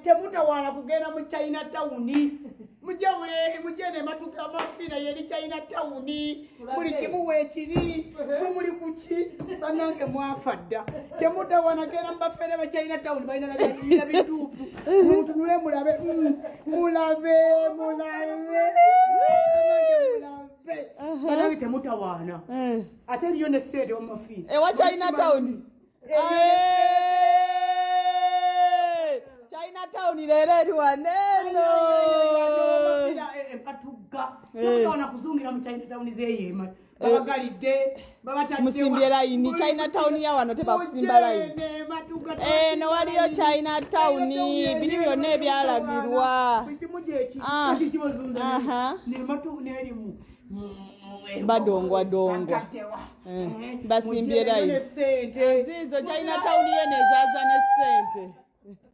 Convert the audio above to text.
temutawaana kugenda mu China Town. Mujje Buleeri, mujje ne Matuga Mafina yeri China Town. Buli kimu weekiri, muli ku ki? Bannange mwafa dda. Temutawaana genda mu bafere ba China Town balina na bituufu. Mutunule mulabe, mulabe. Bannange temutawaana. Ate eriyo ne ssente w'amafiina. Ewa China Town. China Town leero eri waneeno. Empatuga. Temutawaana kuzungira mu China Town zeeyema. Babagalidde, babatadde. Musimbye layini. China Town ya wano tebakusimba layini. No waliyo China Town. Biri byonna ebyalabirwa. Badongwa. Basimbye layini. Zizo China Town yene zaaza ne ssente.